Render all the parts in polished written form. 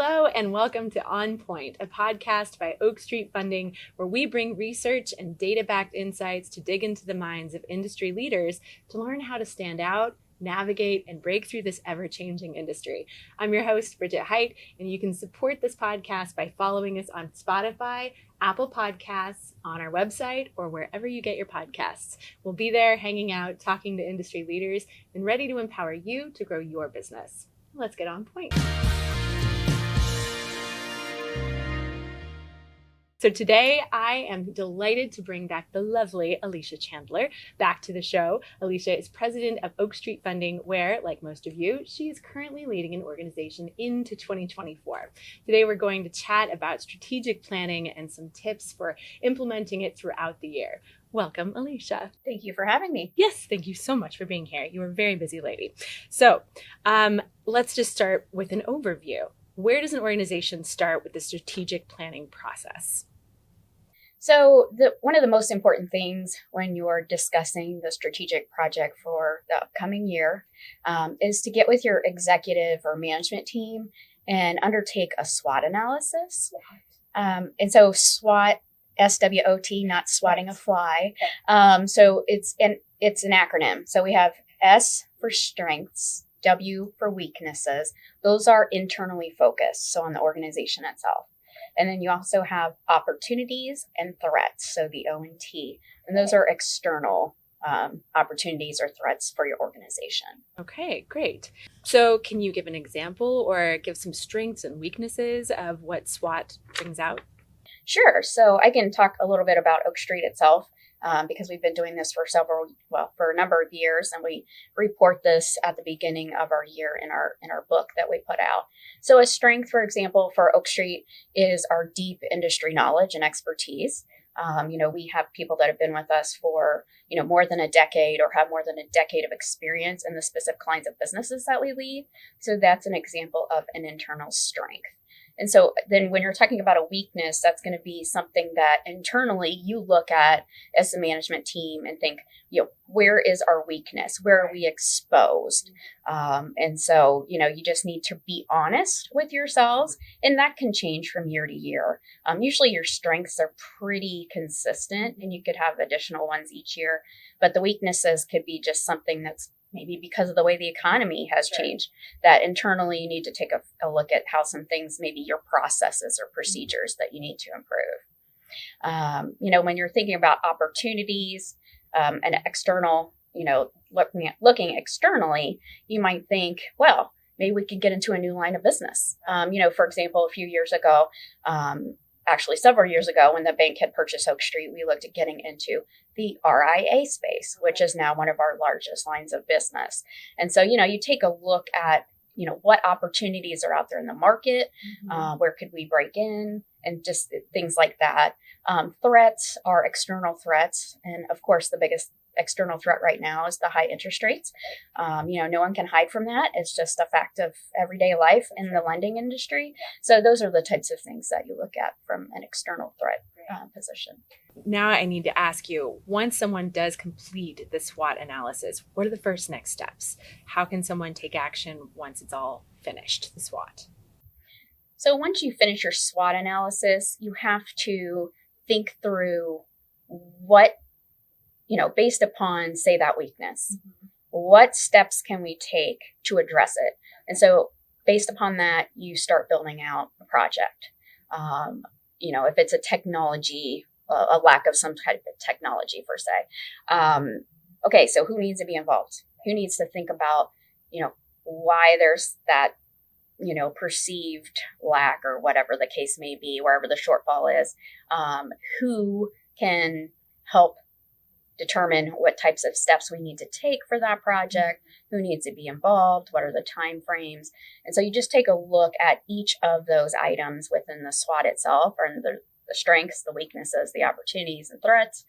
Hello and welcome to On Point, a podcast by Oak Street Funding, where we bring research and data-backed insights to dig into the minds of industry leaders to learn how to stand out, navigate, and break through this ever-changing industry. I'm your host, Bridget Height, and you can support this podcast by following us on Spotify, Apple Podcasts, on our website, or wherever you get your podcasts. We'll be there hanging out, talking to industry leaders, and ready to empower you to grow your business. Let's get on point. So today I am delighted to bring back the lovely Alicia Chandler back to the show. Alicia is president of Oak Street Funding, where, like most of you, she is currently leading an organization into 2024. Today we're going to chat about strategic planning and some tips for implementing it throughout the year. Welcome, Alicia. Thank you for having me. Yes, thank you so much for being here. You are a very busy lady. So let's just start with an overview. Where does an organization start with the strategic planning process? So one of the most important things when you're discussing the strategic project for the upcoming year is to get with your executive or management team and undertake a SWOT analysis. And so SWOT, SWOT, not swatting a fly. So it's an acronym. So we have S for strengths, W for weaknesses. Those are internally focused, so on the organization itself. And then you also have opportunities and threats, so the O and T. And those are external opportunities or threats for your organization. Okay, great. So can you give an example or give some strengths and weaknesses of what SWOT brings out? Sure. So I can talk a little bit about Oak Street itself. Because we've been doing this for a number of years, and we report this at the beginning of our year in our book that we put out. So a strength, for example, for Oak Street is our deep industry knowledge and expertise. We have people that have been with us for, more than a decade or have more than a decade of experience in the specific kinds of businesses that we lead. So that's an example of an internal strength. And so then when you're talking about a weakness, that's going to be something that internally you look at as the management team and think, where is our weakness? Where are we exposed? And so, you just need to be honest with yourselves, and that can change from year to year. Usually your strengths are pretty consistent, and you could have additional ones each year, but the weaknesses could be just something that's maybe because of the way the economy has changed, that internally you need to take a look at how some things, maybe your processes or procedures that you need to improve. When you're thinking about opportunities and external, looking externally, you might think, well, maybe we could get into a new line of business. For example, a few years ago, actually several years ago, when the bank had purchased Oak Street, we looked at getting into the RIA space, which is now one of our largest lines of business. And so, you take a look at, what opportunities are out there in the market, where could we break in, and just things like that. Threats are external threats. And of course, the biggest external threat right now is the high interest rates. No one can hide from that. It's just a fact of everyday life in the lending industry. So those are the types of things that you look at from an external threat position. Now I need to ask you, once someone does complete the SWOT analysis, what are the first next steps? How can someone take action once it's all finished, the SWOT? So once you finish your SWOT analysis, you have to think through what, based upon, say, that weakness, what steps can we take to address it? And so based upon that, you start building out a project. If it's a technology, a lack of some type of technology per se. Okay, so who needs to be involved? Who needs to think about, why there's that, perceived lack or whatever the case may be, wherever the shortfall is? Who can help determine what types of steps we need to take for that project? Who needs to be involved? What are the time frames? And so you just take a look at each of those items within the SWOT itself, and the strengths, the weaknesses, the opportunities and threats,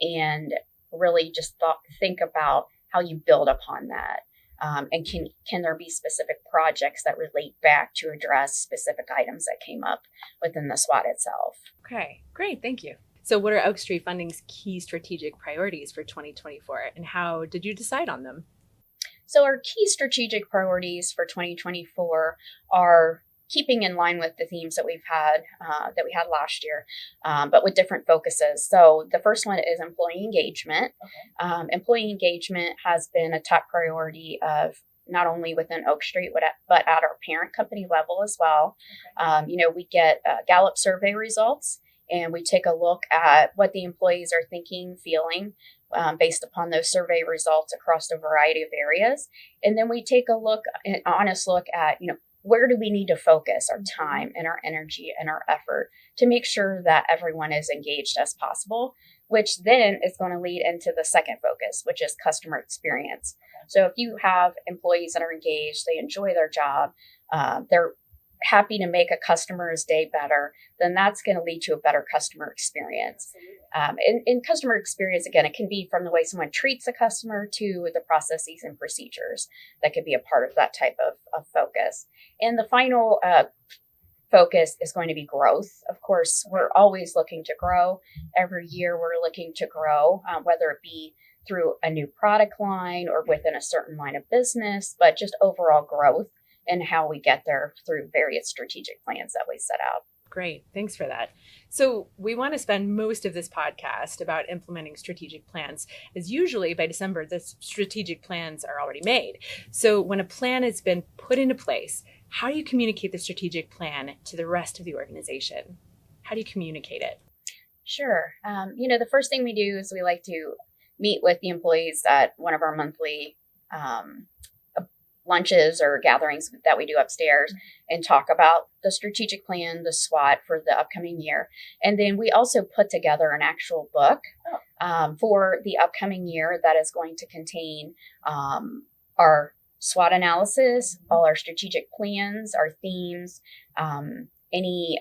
and really just think about how you build upon that. And can there be specific projects that relate back to address specific items that came up within the SWOT itself? Okay, great. Thank you. So what are Oak Street Funding's key strategic priorities for 2024, and how did you decide on them? So our key strategic priorities for 2024 are keeping in line with the themes that we had last year, but with different focuses. So the first one is employee engagement. Okay. Employee engagement has been a top priority of not only within Oak Street, but at our parent company level as well. Okay. We get Gallup survey results, and we take a look at what the employees are thinking, feeling, based upon those survey results across a variety of areas. And then we take an honest look at, where do we need to focus our time and our energy and our effort to make sure that everyone is engaged as possible, which then is going to lead into the second focus, which is customer experience. So if you have employees that are engaged, they enjoy their job, they're happy to make a customer's day better, then that's going to lead to a better customer experience. In customer experience, again, it can be from the way someone treats a customer to the processes and procedures that could be a part of that type of focus. And the final focus is going to be growth. Of course, we're always looking to grow. Every year we're looking to grow, whether it be through a new product line or within a certain line of business, but just overall growth and how we get there through various strategic plans that we set out. Great. Thanks for that. So we want to spend most of this podcast about implementing strategic plans, as usually by December, the strategic plans are already made. So when a plan has been put into place, how do you communicate the strategic plan to the rest of the organization? How do you communicate it? Sure. The first thing we do is we like to meet with the employees at one of our monthly lunches or gatherings that we do upstairs and talk about the strategic plan, the SWOT for the upcoming year. And then we also put together an actual book for the upcoming year that is going to contain our SWOT analysis, all our strategic plans, our themes, any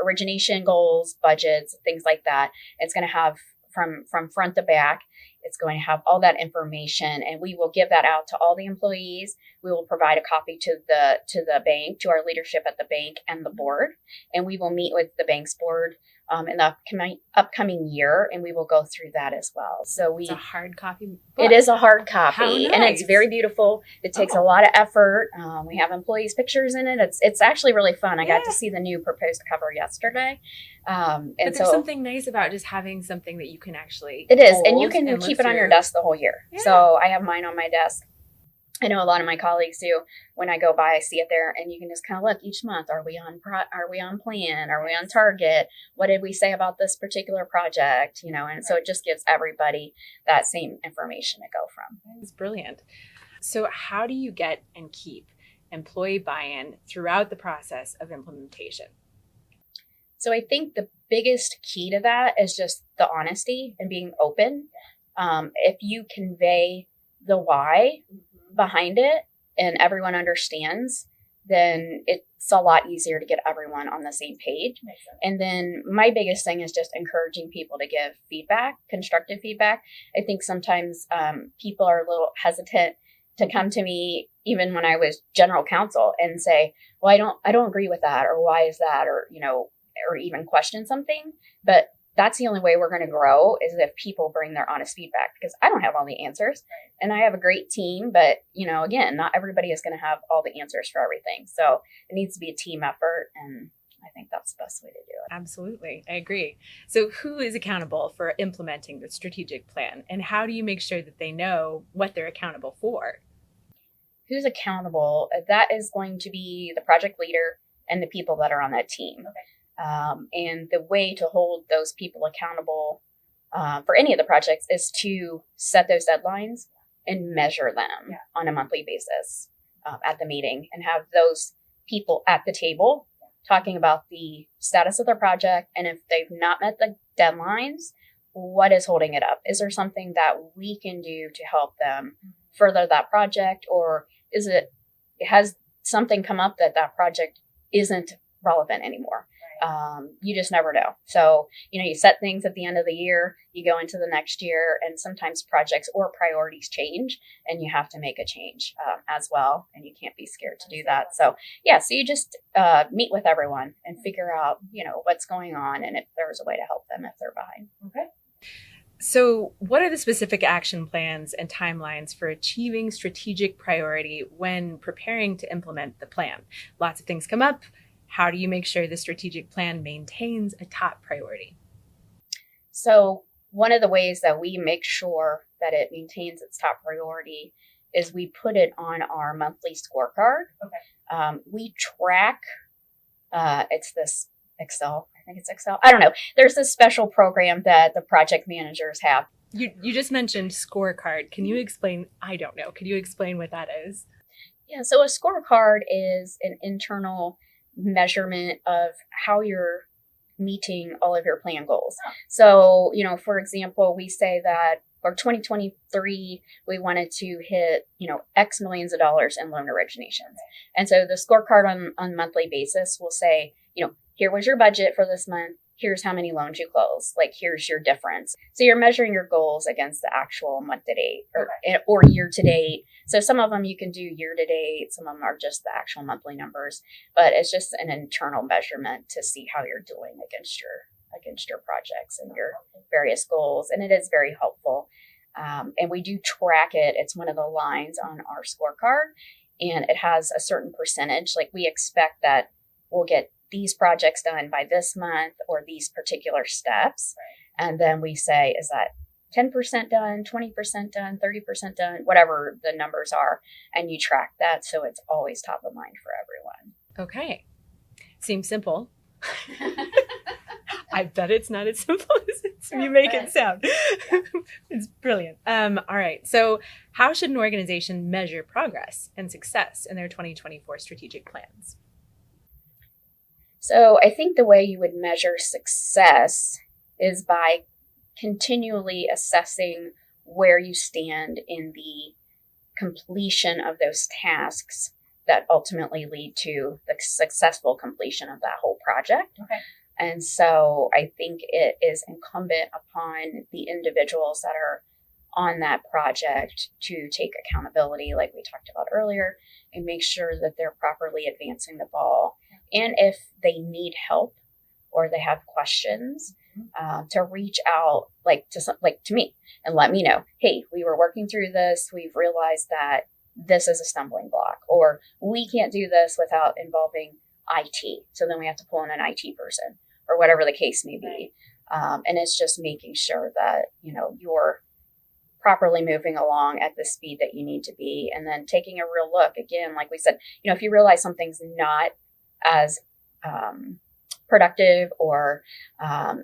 origination goals, budgets, things like that. It's going to have from front to back. It's going to have all that information, and we will give that out to all the employees. We will provide a copy to the bank, to our leadership at the bank and the board, and we will meet with the bank's board in the upcoming year, and we will go through that as well. So it's a hard copy book. It is a hard copy. How nice. And it's very beautiful. It takes a lot of effort. We have employees' pictures in it. It's actually really fun. I got to see the new proposed cover yesterday. But there's something nice about just having something that you can actually It is, and you can keep it on your desk the whole year. Yeah. So I have mine on my desk. I know a lot of my colleagues do. When I go by, I see it there, and you can just kind of look each month. Are we on plan? Are we on target? What did we say about this particular project? And so it just gives everybody that same information to go from. It's brilliant. So how do you get and keep employee buy-in throughout the process of implementation? So I think the biggest key to that is just the honesty and being open. If you convey the why behind it and everyone understands, then it's a lot easier to get everyone on the same page. And then my biggest thing is just encouraging people to give feedback, constructive feedback. I think sometimes people are a little hesitant to come to me, even when I was general counsel, and say, well, I don't agree with that, or why is that, or even question something. But that's the only way we're going to grow, is if people bring their honest feedback, because I don't have all the answers and I have a great team, but again, not everybody is going to have all the answers for everything. So it needs to be a team effort. And I think that's the best way to do it. Absolutely. I agree. So who is accountable for implementing the strategic plan, and how do you make sure that they know what they're accountable for? Who's accountable? That is going to be the project leader and the people that are on that team. Okay. And the way to hold those people accountable for any of the projects is to set those deadlines and measure them on a monthly basis at the meeting, and have those people at the table talking about the status of their project. And if they've not met the deadlines, what is holding it up? Is there something that we can do to help them further that project? Or has something come up that project isn't relevant anymore? You just never know. So, you set things at the end of the year, you go into the next year, and sometimes projects or priorities change, and you have to make a change as well. And you can't be scared to do that. So you just meet with everyone and figure out, what's going on, and if there's a way to help them if they're behind. Okay. So, what are the specific action plans and timelines for achieving strategic priority when preparing to implement the plan? Lots of things come up. How do you make sure the strategic plan maintains a top priority? So, one of the ways that we make sure that it maintains its top priority is we put it on our monthly scorecard. We track, it's this Excel. I think it's Excel. I don't know. There's this special program that the project managers have. You just mentioned scorecard. Can you explain? I don't know. Can you explain what that is? Yeah, so a scorecard is an internal measurement of how you're meeting all of your plan goals. So, for example, we say that for 2023, we wanted to hit, X millions of dollars in loan originations. And so the scorecard on monthly basis will say, here was your budget for this month. Here's how many loans you close. Like, here's your difference. So you're measuring your goals against the actual month to date or year to date. So some of them you can do year to date. Some of them are just the actual monthly numbers, but it's just an internal measurement to see how you're doing against your projects and your various goals. And it is very helpful. And we do track it. It's one of the lines on our scorecard, and it has a certain percentage. Like, we expect that we'll get these projects done by this month or these particular steps. Right. And then we say, is that 10% done, 20% done, 30% done, whatever the numbers are. And you track that. So it's always top of mind for everyone. Okay. Seems simple. I bet it's not as simple as you make it sound. Yeah. It's brilliant. All right. So how should an organization measure progress and success in their 2024 strategic plans? So I think the way you would measure success is by continually assessing where you stand in the completion of those tasks that ultimately lead to the successful completion of that whole project. Okay. And so I think it is incumbent upon the individuals that are on that project to take accountability, like we talked about earlier, and make sure that they're properly advancing the ball. And if they need help or they have questions, to reach out to me and let me know, hey, we were working through this. We've realized that this is a stumbling block, or we can't do this without involving IT. So then we have to pull in an IT person or whatever the case may be. And it's just making sure that, you're properly moving along at the speed that you need to be. And then taking a real look again, like we said, if you realize something's not as productive or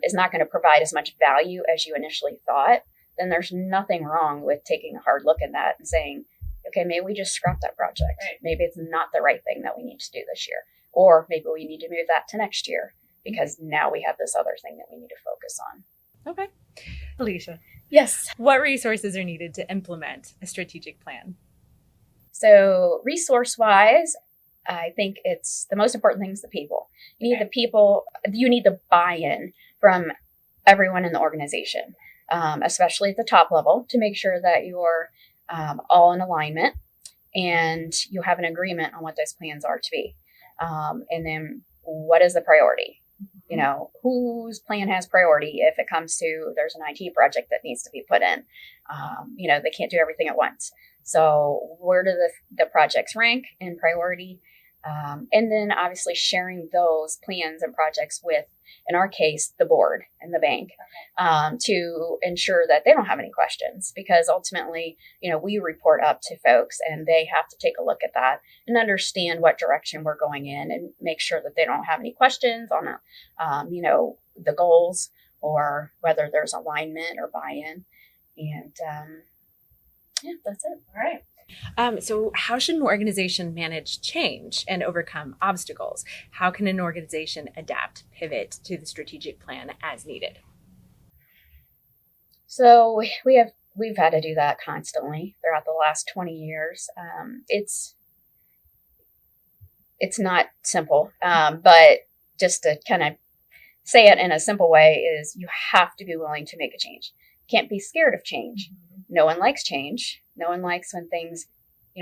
is not going to provide as much value as you initially thought, then there's nothing wrong with taking a hard look at that and saying, okay, maybe we just scrap that project. Right. Maybe it's not the right thing that we need to do this year. Or maybe we need to move that to next year because now we have this other thing that we need to focus on. Okay. Alicia. Yes. What resources are needed to implement a strategic plan? So resource-wise, I think it's the most important thing is the people. You need the people, you need the buy-in from everyone in the organization, especially at the top level, to make sure that you're all in alignment and you have an agreement on what those plans are to be. And then what is the priority? Whose plan has priority if it comes to there's an IT project that needs to be put in. They can't do everything at once. So where do the projects rank in priority? And then obviously sharing those plans and projects with, in our case, the board and the bank, to ensure that they don't have any questions, because ultimately, we report up to folks and they have to take a look at that and understand what direction we're going in and make sure that they don't have any questions on, the goals or whether there's alignment or buy-in. And that's it. All right. So how should an organization manage change and overcome obstacles? How can an organization adapt, pivot to the strategic plan as needed? So we've had to do that constantly throughout the last 20 years. It's not simple, but just to kind of say it in a simple way is you have to be willing to make a change. Can't be scared of change. Mm-hmm. No one likes change. No one likes when things,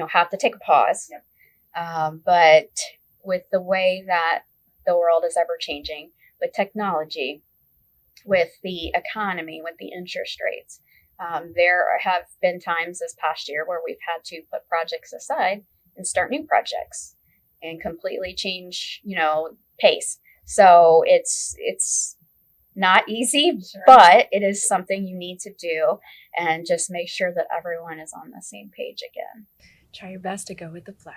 have to take a pause. Yep. But with the way that the world is ever changing, with technology, with the economy, with the interest rates. There have been times this past year where we've had to put projects aside and start new projects and completely change, pace. So it's not easy, sure, but it is something you need to do, and just make sure that everyone is on the same page again. Try your best to go with the flow.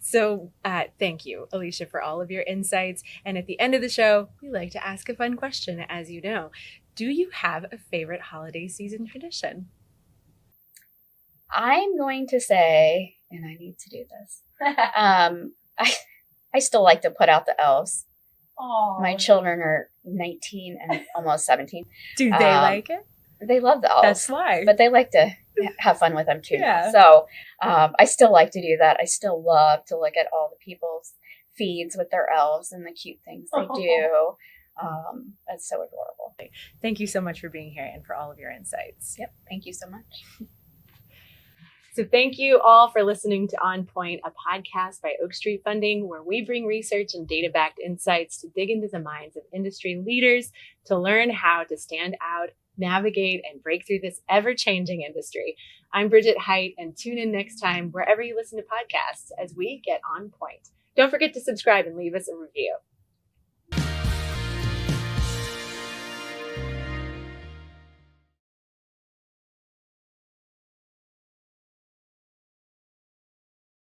So thank you, Alicia, for all of your insights. And at the end of the show, we like to ask a fun question, as you know. Do you have a favorite holiday season tradition? I'm going to say, and I need to do this, I still like to put out the elves. Aww. My children are 19 and almost 17. Do they like it? They love the elves. That's why. But they like to have fun with them too. Yeah. So I still like to do that. I still love to look at all the people's feeds with their elves and the cute things they do. That's so adorable. Thank you so much for being here and for all of your insights. Yep. Thank you so much. So thank you all for listening to On Point, a podcast by Oak Street Funding, where we bring research and data-backed insights to dig into the minds of industry leaders to learn how to stand out, navigate, and break through this ever-changing industry. I'm Bridget Height, and tune in next time wherever you listen to podcasts as we get on point. Don't forget to subscribe and leave us a review.